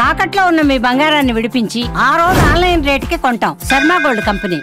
తాకట్లో ఉన్న మీ బంగారాన్ని విడిపించి ఆ రోజు ఆన్లైన్ రేటుకి కొంటాం. Sharma gold company.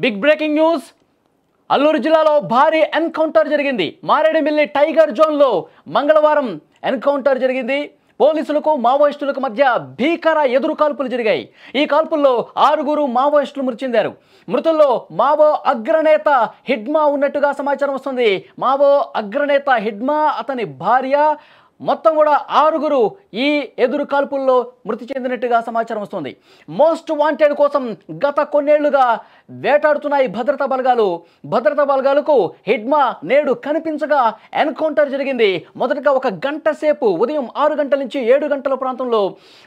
Big breaking news. Alluri జిల్లాలో భారీ ఎన్కౌంటర్ జరిగింది. మారేడుమిల్లి టైగర్ జోన్లో మంగళవారం ఎన్కౌంటర్ జరిగింది. పోలీసులకు మావోయిస్టులకు మధ్య భీకర ఎదురు కాల్పులు జరిగాయి. ఈ కాల్పుల్లో 6 మావోయిస్టులు మృతి చెందారు. మృతుల్లో మావో అగ్రనేత హిడ్మా ఉన్నట్టుగా సమాచారం వస్తుంది. మావో అగ్రనేత హిడ్మా, అతని భార్య, మొత్తం కూడా 6 ఈ ఎదురు కాల్పుల్లో మృతి చెందినట్టుగా సమాచారం వస్తుంది. మోస్ట్ వాంటెడ్ కోసం గత కొన్నేళ్లుగా వేటాడుతున్నాయి భద్రతా బలగాలు. భద్రతా బలగాలకు హిడ్మా నేడు కనిపించగా ఎన్కౌంటర్ జరిగింది. మొదటగా 1 గంట సేపు ఉదయం 6 గంటల నుంచి 7 గంటల ప్రాంతంలో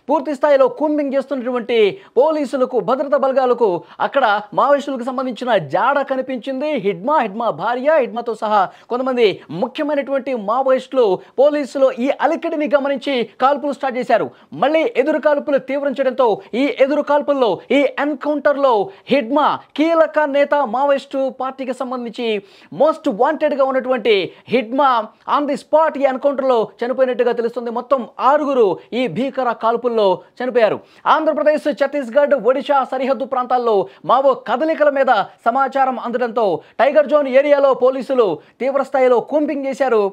పూర్తి స్థాయిలో కూంబింగ్ చేస్తున్నటువంటి పోలీసులకు, భద్రతా బలగాలకు అక్కడ మావోయిస్టులకు సంబంధించిన జాడ కనిపించింది. హిడ్మా భార్య, హిడ్మాతో సహా కొంతమంది ముఖ్యమైనటువంటి మావోయిస్టులు పోలీసులు ఈ అలికిడిని గమనించి కాల్పులు స్టార్ట్ చేశారు. మళ్ళీ ఎదురు కాల్పులు తీవ్రించడంతో ఈ ఎదురు కాల్పుల్లో, ఈ ఎన్కౌంటర్లో హిడ్మా కీలక నేత, మావోయిస్టు పార్టీకి సంబంధించి మోస్ట్ వాంటెడ్గా ఉన్నటువంటి హిడ్మా ఆన్ ది స్పాట్ ఈ ఎన్కౌంటర్లో చనిపోయినట్టుగా తెలుస్తుంది. మొత్తం 6 ఈ భీకర కాల్పుల్లో చనిపోయారు. ఆంధ్రప్రదేశ్, ఛత్తీస్గఢ్, ఒడిశా సరిహద్దు ప్రాంతాల్లో మావో కదలికల మీద సమాచారం అందడంతో టైగర్ జోన్ ఏరియాలో పోలీసులు తీవ్రస్థాయిలో కూంబింగ్ చేశారు.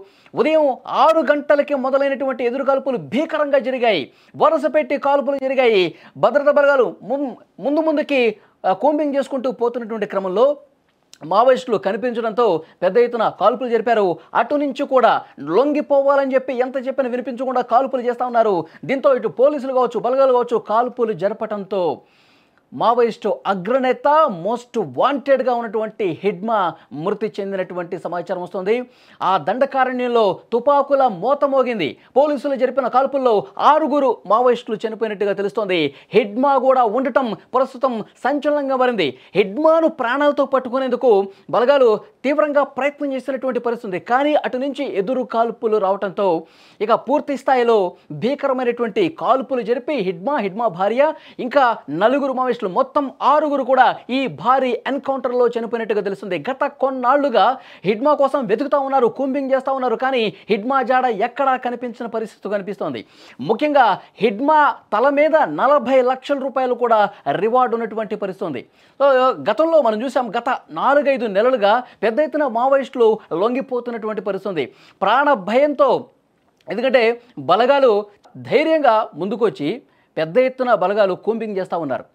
ఉదయం 6 గంటలకి మొదలైనటువంటి ఎదురు కాల్పులు భీకరంగా జరిగాయి. వరుస పెట్టి కాల్పులు జరిగాయి. భద్రతా బలగాలు ముందుకి కూంబింగ్ చేసుకుంటూ పోతున్నటువంటి క్రమంలో మావోయిస్టులు కనిపించడంతో పెద్ద ఎత్తున కాల్పులు జరిపారు. అటు నుంచి కూడా లొంగిపోవాలని చెప్పి ఎంత చెప్పినా వినిపించకుండా కాల్పులు చేస్తూ ఉన్నారు. దీంతో ఇటు పోలీసులు కావచ్చు, బలగాలు కావచ్చు, కాల్పులు జరపడంతో మావోయిస్టు అగ్రనేత, మోస్ట్ వాంటెడ్గా ఉన్నటువంటి హిడ్మా మృతి చెందినటువంటి సమాచారం వస్తుంది. ఆ దండకారణ్యంలో తుపాకుల మోత మోగింది. పోలీసులు జరిపిన కాల్పుల్లో 6 మావోయిస్టులు చనిపోయినట్టుగా తెలుస్తోంది. హిడ్మా కూడా ఉండటం ప్రస్తుతం సంచలనంగా మారింది. హిడ్మాను ప్రాణాలతో పట్టుకునేందుకు బలగాలు తీవ్రంగా ప్రయత్నం చేసినటువంటి పరిస్థితి. కానీ అటు నుంచి ఎదురు కాల్పులు రావడంతో ఇక పూర్తి స్థాయిలో భీకరమైనటువంటి కాల్పులు జరిపి హిడ్మా భార్య, ఇంకా 4 మావోయిస్టులు, మొత్తం 6 కూడా ఈ భారీ ఎన్కౌంటర్లో చనిపోయినట్టుగా తెలుస్తుంది. గత కొన్నాళ్లుగా హిడ్మా కోసం వెతుకుతా ఉన్నారు, కూంబింగ్ చేస్తూ ఉన్నారు. కానీ హిడ్మా జాడ ఎక్కడా కనిపించిన పరిస్థితి కనిపిస్తోంది. ముఖ్యంగా హిడ్మా తల మీద 40 లక్షల రూపాయలు కూడా రివార్డు ఉన్నటువంటి పరిస్థితి ఉంది. గతంలో మనం చూసాం, గత 4-5 నెలలుగా పెద్ద ఎత్తున మావోయిస్టులు లొంగిపోతున్నటువంటి పరిస్థితి. ప్రాణ భయంతో, ఎందుకంటే బలగాలు ధైర్యంగా ముందుకొచ్చి పెద్ద ఎత్తున బలగాలు కూంబింగ్ చేస్తూ ఉన్నారు.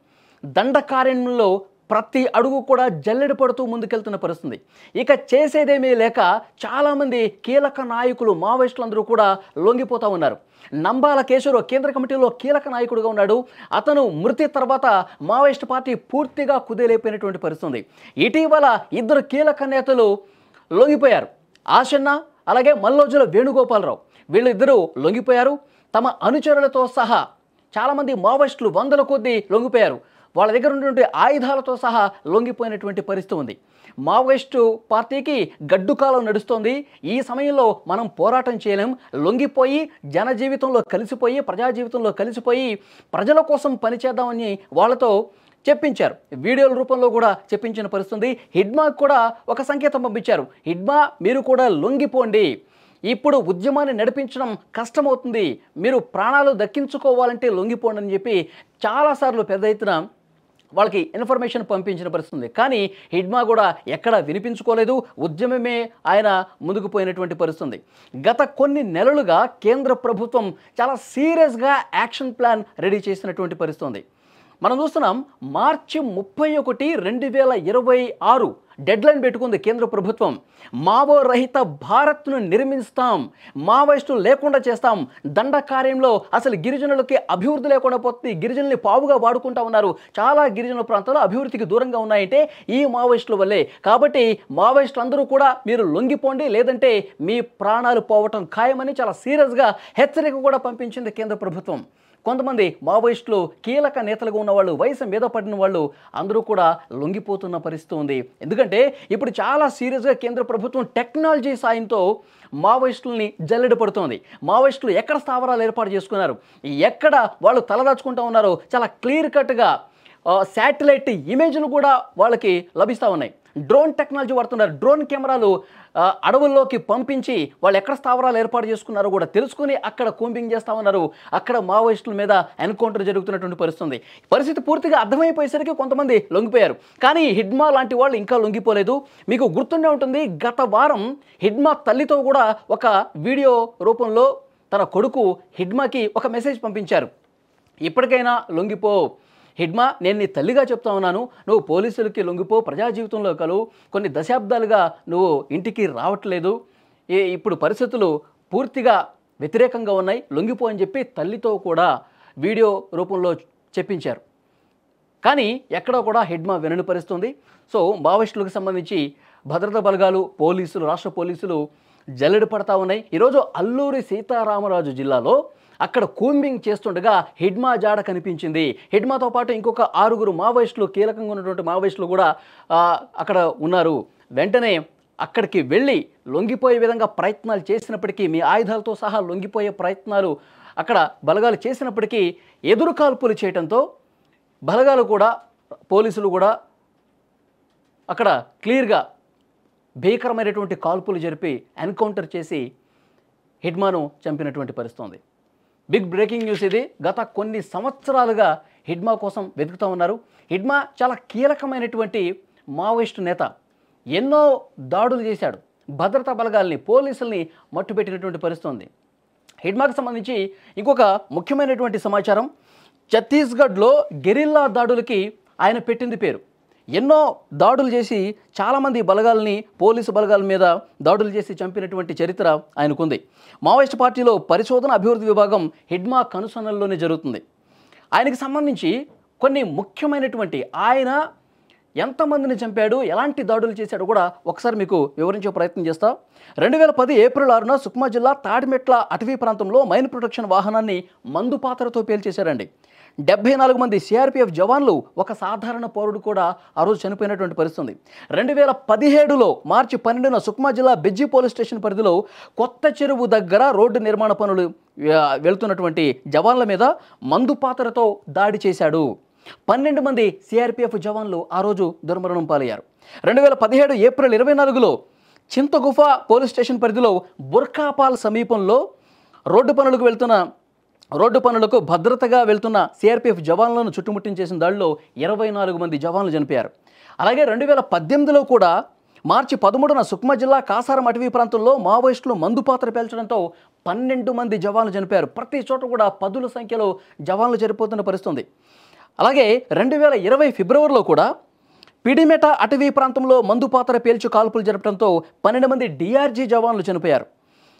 దండకారణ్యంలో ప్రతి అడుగు కూడా జల్లెడ పడుతూ ముందుకెళ్తున్న పరిస్థితి. ఇక చేసేదేమీ లేక చాలామంది కీలక నాయకులు, మావోయిస్టులందరూ కూడా లొంగిపోతూ ఉన్నారు. నంబాల కేశవరావు కేంద్ర కమిటీలో కీలక నాయకుడిగా ఉన్నాడు. అతను మృతి తర్వాత మావోయిస్టు పార్టీ పూర్తిగా కుదేలైపోయినటువంటి పరిస్థితి. ఇటీవల 2 కీలక నేతలు లొంగిపోయారు. ఆశన్న, అలాగే మల్లోజుల వేణుగోపాలరావు. వీళ్ళిద్దరూ లొంగిపోయారు. తమ అనుచరులతో సహా చాలామంది మావోయిస్టులు 100ల కొద్దీ లొంగిపోయారు. వాళ్ళ దగ్గర ఉన్నటువంటి ఆయుధాలతో సహా లొంగిపోయినటువంటి పరిస్థితి ఉంది. మావోయిస్టు పార్టీకి గడ్డుకాలం నడుస్తోంది. ఈ సమయంలో మనం పోరాటం చేయలేం, లొంగిపోయి జనజీవితంలో కలిసిపోయి, ప్రజా జీవితంలో కలిసిపోయి ప్రజల కోసం పనిచేద్దామని వాళ్ళతో చెప్పించారు. వీడియోల రూపంలో కూడా చెప్పించిన పరిస్థితి. హిడ్మాకు కూడా ఒక సంకేతం పంపించారు. హిడ్మా, మీరు కూడా లొంగిపోండి, ఇప్పుడు ఉద్యమాన్ని నడిపించడం కష్టమవుతుంది, మీరు ప్రాణాలు దక్కించుకోవాలంటే లొంగిపోండి అని చెప్పి చాలాసార్లు పెద్ద ఎత్తున వాళ్ళకి ఇన్ఫర్మేషన్ పంపించిన పరిస్థితి. కానీ హిడ్మా కూడా ఎక్కడా వినిపించుకోలేదు. ఉద్యమమే ఆయన ముందుకు పోయినటువంటి పరిస్థితి. గత కొన్ని నెలలుగా కేంద్ర ప్రభుత్వం చాలా సీరియస్గా యాక్షన్ ప్లాన్ రెడీ చేసినటువంటి పరిస్థితి. మనం చూస్తున్నాం, మార్చి 31, 2026 డెడ్లైన్ పెట్టుకుంది కేంద్ర ప్రభుత్వం. మావో రహిత భారత్ను నిర్మిస్తాం, మావోయిస్టులు లేకుండా చేస్తాం, దండకార్యంలో అసలు గిరిజనులకి అభివృద్ధి లేకుండా పోతుంది, గిరిజనుల్ని పావుగా వాడుకుంటా ఉన్నారు, చాలా గిరిజన ప్రాంతాలు అభివృద్ధికి దూరంగా ఉన్నాయంటే ఈ మావోయిస్టుల వల్లే. కాబట్టి మావోయిస్టులు అందరూ కూడా మీరు లొంగిపోండి, లేదంటే మీ ప్రాణాలు పోవటం ఖాయమని చాలా సీరియస్గా హెచ్చరిక కూడా పంపించింది కేంద్ర ప్రభుత్వం. కొంతమంది మావోయిస్టులు కీలక నేతలుగా ఉన్నవాళ్ళు, వయసు మీద పడిన వాళ్ళు అందరూ కూడా లొంగిపోతున్న పరిస్థితి ఉంది. ఎందుకంటే ఇప్పుడు చాలా సీరియస్గా కేంద్ర ప్రభుత్వం టెక్నాలజీ సాయంతో మావోయిస్టుల్ని జల్లెడ పడుతోంది. మావోయిస్టులు ఎక్కడ స్థావరాలు ఏర్పాటు చేసుకున్నారు, ఎక్కడ వాళ్ళు తలదాచుకుంటూ ఉన్నారో చాలా క్లియర్ కట్గా శాటిలైట్ ఇమేజ్లు కూడా వాళ్ళకి లభిస్తూ ఉన్నాయి. డ్రోన్ టెక్నాలజీ వాడుతున్నారు. డ్రోన్ కెమెరాలు అడవుల్లోకి పంపించి వాళ్ళు ఎక్కడ స్థావరాలు ఏర్పాటు చేసుకున్నారో కూడా తెలుసుకుని అక్కడ కూంబింగ్ చేస్తూ ఉన్నారు. అక్కడ మావోయిస్టుల మీద ఎన్కౌంటర్ జరుగుతున్నటువంటి పరిస్థితి పూర్తిగా అర్థమైపోయేసరికి కొంతమంది లొంగిపోయారు. కానీ హిడ్మా లాంటి వాళ్ళు ఇంకా లొంగిపోలేదు. మీకు గుర్తుండే ఉంటుంది, గత వారం హిడ్మా తల్లితో కూడా ఒక వీడియో రూపంలో తన కొడుకు హిడ్మాకి ఒక మెసేజ్ పంపించారు. ఇప్పటికైనా లొంగిపో హిడ్మా, నేను నీ తల్లిగా చెప్తా ఉన్నాను, నువ్వు పోలీసులకి లొంగిపో, ప్రజా జీవితంలో కలు, కొన్ని దశాబ్దాలుగా నువ్వు ఇంటికి రావట్లేదు, ఇప్పుడు పరిస్థితులు పూర్తిగా వ్యతిరేకంగా ఉన్నాయి, లొంగిపో అని చెప్పి తల్లితో కూడా వీడియో రూపంలో చెప్పించారు. కానీ ఎక్కడో కూడా హిడ్మా వినని పరిస్థితుంది. సో మావోయిస్టులకు సంబంధించి భద్రతా బలగాలు, పోలీసులు, రాష్ట్ర పోలీసులు జల్లెడ పడతా ఉన్నాయి. ఈరోజు అల్లూరి సీతారామరాజు జిల్లాలో అక్కడ కూంబింగ్ చేస్తుండగా హిడ్మా జాడ కనిపించింది. హిడ్మాతో పాటు ఇంకొక 6 మావోయిస్టులు, కీలకంగా ఉన్నటువంటి మావోయిస్టులు కూడా అక్కడ ఉన్నారు. వెంటనే అక్కడికి వెళ్ళి లొంగిపోయే విధంగా ప్రయత్నాలు చేసినప్పటికీ, మీ ఆయుధాలతో సహా లొంగిపోయే ప్రయత్నాలు అక్కడ బలగాలు చేసినప్పటికీ ఎదురు కాల్పులు చేయడంతో బలగాలు కూడా, పోలీసులు కూడా అక్కడ క్లియర్గా భీకరమైనటువంటి కాల్పులు జరిపి ఎన్కౌంటర్ చేసి హిడ్మాను చంపినటువంటి పరిస్థితి. బిగ్ బ్రేకింగ్ న్యూస్ ఇది. గత కొన్ని సంవత్సరాలుగా హిడ్మా కోసం వెతుకుతూ ఉన్నారు. హిడ్మా చాలా కీలకమైనటువంటి మావోయిస్టు నేత. ఎన్నో దాడులు చేశాడు. భద్రతా బలగాల్ని, పోలీసుల్ని మట్టుపెట్టినటువంటి పరిస్థితి. హిడ్మాకు సంబంధించి ఇంకొక ముఖ్యమైనటువంటి సమాచారం, ఛత్తీస్గఢ్లో గెరిల్లా దాడులకి ఆయన పెట్టింది పేరు. ఎన్నో దాడులు చేసి చాలామంది బలగాల్ని, పోలీసు బలగాల మీద దాడులు చేసి చంపినటువంటి చరిత్ర ఆయనకుంది. మావోయిస్ట్ పార్టీలో పరిశోధన అభివృద్ధి విభాగం హిడ్మా కనుసన్నల్లోనే జరుగుతుంది. ఆయనకు సంబంధించి కొన్ని ముఖ్యమైనటువంటి, ఆయన ఎంతమందిని చంపాడు, ఎలాంటి దాడులు చేశాడు కూడా ఒకసారి మీకు వివరించే ప్రయత్నం చేస్తా. 2010 ఏప్రిల్ 6న సుక్మా జిల్లా తాడిమెట్ల అటవీ ప్రాంతంలో మైన్ ప్రొటెక్షన్ వాహనాన్ని మందు పాత్రతో పేల్చేశారండి. 74 మంది సిఆర్పిఎఫ్ జవాన్లు, ఒక సాధారణ పౌరుడు కూడా ఆ రోజు చనిపోయినటువంటి పరిస్థితి. 2017లో మార్చి 12న సుక్మా జిల్లా బెజ్జి పోలీస్ స్టేషన్ పరిధిలో కొత్త చెరువు దగ్గర రోడ్డు నిర్మాణ పనులు వెళ్తున్నటువంటి జవాన్ల మీద మందు పాత్రతో దాడి చేశాడు. 12 మంది సిఆర్పిఎఫ్ జవాన్లు ఆ రోజు దుర్మరణం పాలయ్యారు. 2017 ఏప్రిల్ 24లో చింతగుఫ పోలీస్ స్టేషన్ పరిధిలో బుర్కాపాల్ సమీపంలో రోడ్డు పనులకు భద్రతగా వెళ్తున్న సిఆర్పిఎఫ్ జవాన్లను చుట్టుముట్టించేసిన దాడిలో 24 మంది జవాన్లు చనిపోయారు. అలాగే 2018లో కూడా మార్చి 13న సుక్మా జిల్లా కాసారం అటవీ ప్రాంతంలో మావోయిస్టులు మందు పాత్ర పేల్చడంతో 12 మంది జవాన్లు చనిపోయారు. ప్రతి చోట కూడా 10ల సంఖ్యలో జవాన్లు చనిపోతున్న పరిస్థితి. అలాగే 2020 ఫిబ్రవరిలో కూడా పిడిమెట అటవీ ప్రాంతంలో మందు పాత్ర పేల్చి కాల్పులు జరపడంతో 12 మంది డిఆర్జీ జవాన్లు చనిపోయారు.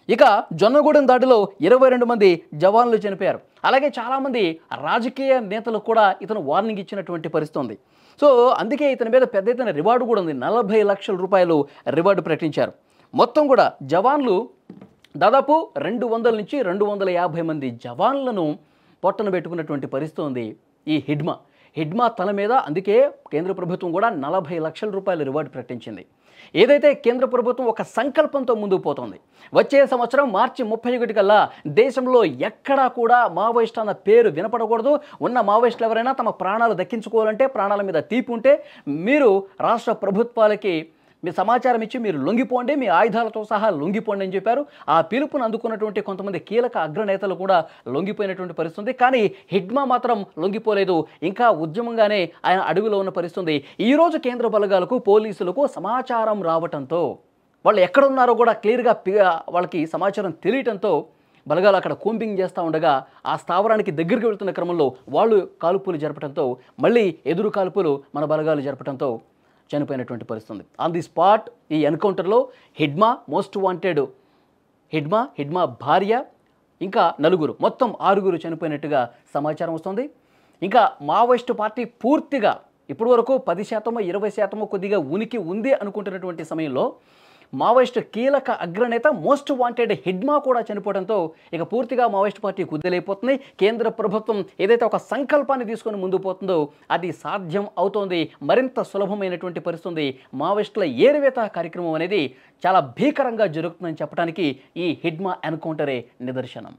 ఇక జొన్నగూడెం దాడిలో 22 మంది జవాన్లు చనిపోయారు. అలాగే చాలామంది రాజకీయ నేతలు కూడా ఇతను వార్నింగ్ ఇచ్చినటువంటి పరిస్థితి ఉంది. సో అందుకే ఇతని మీద పెద్ద ఎత్తున రివార్డు కూడా ఉంది. 40 లక్షల రూపాయలు రివార్డు ప్రకటించారు. మొత్తం కూడా జవాన్లు దాదాపు 200 నుంచి 250 మంది జవాన్లను పొట్టన పెట్టుకున్నటువంటి పరిస్థితి ఉంది ఈ హిడ్మా తల మీద. అందుకే కేంద్ర ప్రభుత్వం కూడా 40 లక్షల రూపాయల రివార్డు ప్రకటించింది. ఏదైతే కేంద్ర ప్రభుత్వం ఒక సంకల్పంతో ముందుకు పోతుంది, వచ్చే సంవత్సరం మార్చి 31 కల్లా దేశంలో ఎక్కడా కూడా మావోయిస్ట్ అన్న పేరు వినపడకూడదు. ఉన్న మావోయిస్టులు ఎవరైనా తమ ప్రాణాలు దక్కించుకోవాలంటే, ప్రాణాల మీద తీపి ఉంటే మీరు రాష్ట్ర ప్రభుత్వాలకి మీ సమాచారం ఇచ్చి మీరు లొంగిపోండి, మీ ఆయుధాలతో సహా లొంగిపోండి అని చెప్పారు. ఆ పిలుపును అందుకున్నటువంటి కొంతమంది కీలక అగ్రనేతలు కూడా లొంగిపోయినటువంటి పరిస్థితి. కానీ హిడ్మా మాత్రం లొంగిపోలేదు. ఇంకా ఉద్యమంగానే ఆయన అడవిలో ఉన్న పరిస్థితి. ఈరోజు కేంద్ర బలగాలకు, పోలీసులకు సమాచారం రావటంతో, వాళ్ళు ఎక్కడున్నారో కూడా క్లియర్గా వాళ్ళకి సమాచారం తెలియటంతో బలగాలు అక్కడ కూంబింగ్ చేస్తూ ఉండగా ఆ స్థావరానికి దగ్గరికి వెళ్తున్న క్రమంలో వాళ్ళు కాల్పులు జరపడంతో, మళ్ళీ ఎదురు కాల్పులు మన బలగాలు జరపడంతో చనిపోయినటువంటి పరిస్థితి. ఆన్ ది స్పాట్ ఈ ఎన్కౌంటర్లో హిడ్మా, మోస్ట్ వాంటెడ్ హిడ్మా భార్య, ఇంకా 4, మొత్తం 6 చనిపోయినట్టుగా సమాచారం వస్తుంది. ఇంకా మావోయిస్టు పార్టీ పూర్తిగా ఇప్పటి వరకు 10%, 20% కొద్దిగా ఉనికి ఉంది అనుకుంటున్నటువంటి సమయంలో మావోయిస్టు కీలక అగ్రనేత, మోస్ట్ వాంటెడ్ హిడ్మా కూడా చనిపోవడంతో ఇక పూర్తిగా మావోయిస్టు పార్టీ కుదేలైపోతుంది. కేంద్ర ప్రభుత్వం ఏదైతే ఒక సంకల్పాన్ని తీసుకొని ముందుకు పోతుందో అది సాధ్యం అవుతోంది. మరింత సులభమైనటువంటి పరిస్థితి. మావోయిస్టుల ఏరివేత కార్యక్రమం అనేది చాలా భీకరంగా జరుగుతుందని చెప్పడానికి ఈ హిడ్మా ఎన్కౌంటరే నిదర్శనం.